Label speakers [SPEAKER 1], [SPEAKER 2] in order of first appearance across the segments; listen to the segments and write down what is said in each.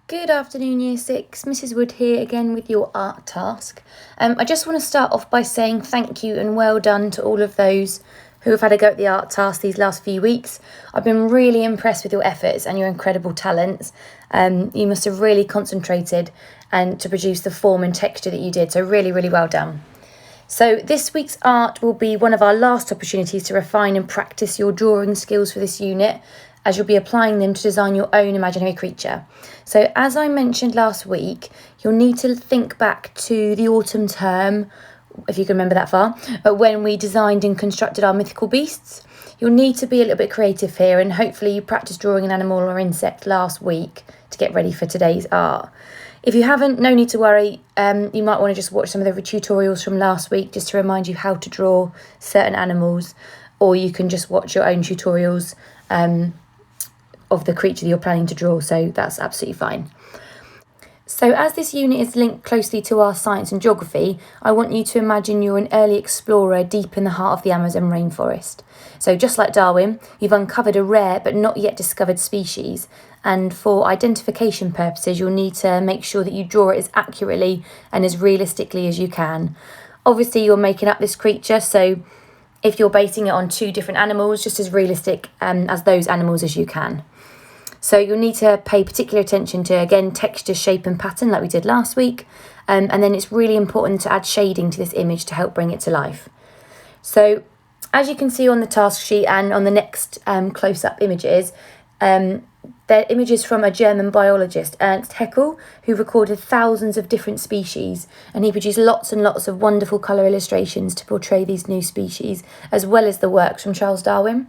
[SPEAKER 1] Good afternoon, Year 6. Mrs. Wood here again with your art task. I just want to start off by saying thank you and well done to all of those who have had a go at the art task these last few weeks. I've been really impressed with your efforts and your incredible talents. You must have really concentrated and to produce the form and texture that you did, so really well done. So this week's art will be one of our last opportunities to refine and practice your drawing skills for this unit, as you'll be applying them to design your own imaginary creature. So as I mentioned last week, you'll need to think back to the autumn term, if you can remember that far, when we designed and constructed our mythical beasts. You'll need to be a little bit creative here, and hopefully you practiced drawing an animal or insect last week to get ready for today's art. If you haven't, no need to worry. You might want to just watch some of the tutorials from last week just to remind you how to draw certain animals, or you can just watch your own tutorials of the creature that you're planning to draw, so that's absolutely fine. So as this unit is linked closely to our science and geography, I want you to imagine you're an early explorer deep in the heart of the Amazon rainforest. So just like Darwin, you've uncovered a rare but not yet discovered species, and for identification purposes you'll need to make sure that you draw it as accurately and as realistically as you can. Obviously you're making up this creature, so if you're basing it on two different animals, just as realistic as those animals as you can. So you'll need to pay particular attention to, again, texture, shape and pattern like we did last week. And then it's really important to add shading to this image to help bring it to life. So as you can see on the task sheet and on the next close-up images, they're images from a German biologist, Ernst Haeckel, who recorded thousands of different species, and he produced lots and lots of wonderful colour illustrations to portray these new species, as well as the works from Charles Darwin.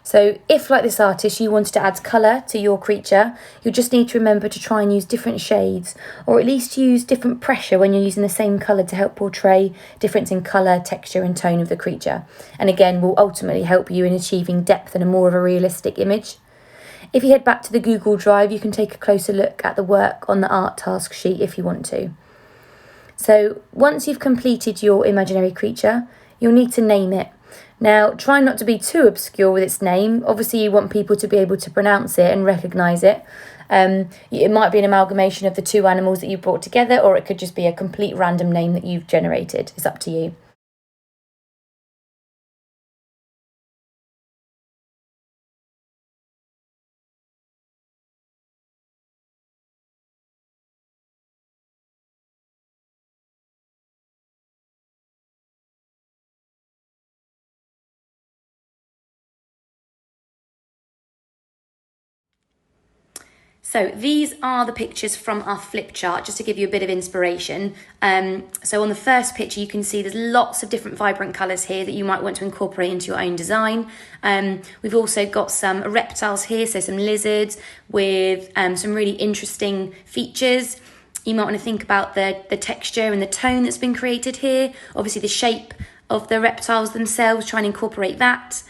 [SPEAKER 1] So if, like this artist, you wanted to add colour to your creature, you'll just need to remember to try and use different shades, or at least use different pressure when you're using the same colour to help portray difference in colour, texture and tone of the creature. And again, will ultimately help you in achieving depth and a more of a realistic image. If you head back to the Google Drive, you can take a closer look at the work on the art task sheet if you want to. So once you've completed your imaginary creature, you'll need to name it. Now, try not to be too obscure with its name. Obviously, you want people to be able to pronounce it and recognise it. It might be an amalgamation of the two animals that you brought together, or it could just be a complete random name that you've generated. It's up to you. So these are the pictures from our flip chart, just to give you a bit of inspiration. So on the first picture, you can see there's lots of different vibrant colours here that you might want to incorporate into your own design. We've also got some reptiles here, so some lizards with some really interesting features. You might want to think about the texture and the tone that's been created here. Obviously the shape of the reptiles themselves, try and incorporate that.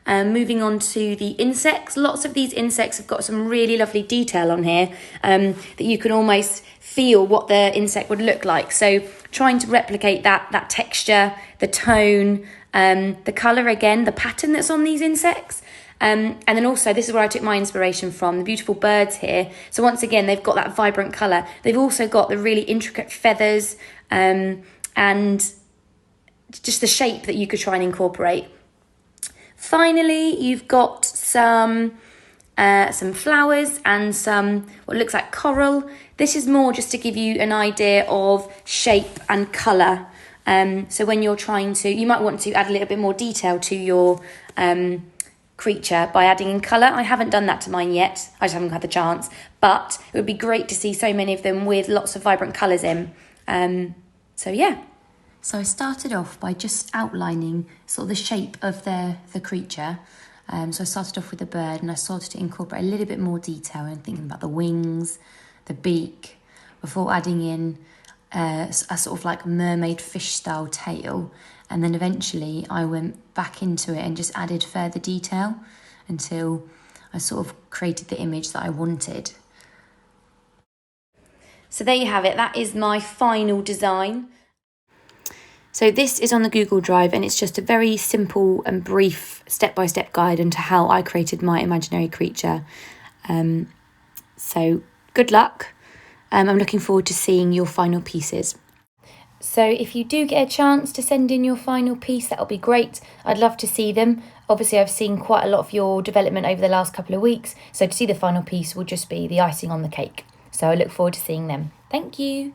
[SPEAKER 1] Moving on to the insects, lots of these insects have got some really lovely detail on here that you can almost feel what the insect would look like. So trying to replicate that texture, the tone, the colour again, the pattern that's on these insects. And then also, this is where I took my inspiration from, the beautiful birds here. So once again, they've got that vibrant colour. They've also got the really intricate feathers and just the shape that you could try and incorporate. Finally, you've got some flowers and some what looks like coral. This is more just to give you an idea of shape and colour. So when you're trying to, you might want to add a little bit more detail to your creature by adding in colour. I haven't done that to mine yet. I just haven't had the chance. But it would be great to see so many of them with lots of vibrant colours in. So yeah. So I started off by just outlining sort of the shape of the creature. So I started off with the bird and I started to incorporate a little bit more detail and thinking about the wings, the beak, before adding in a sort of like mermaid fish style tail. And then eventually I went back into it and just added further detail until I sort of created the image that I wanted. So there you have it. That is my final design. So this is on the Google Drive and it's just a very simple and brief step-by-step guide into how I created my imaginary creature. So good luck. I'm looking forward to seeing your final pieces. So if you do get a chance to send in your final piece, that'll be great. I'd love to see them. Obviously, I've seen quite a lot of your development over the last couple of weeks, so to see the final piece will just be the icing on the cake. So I look forward to seeing them. Thank you.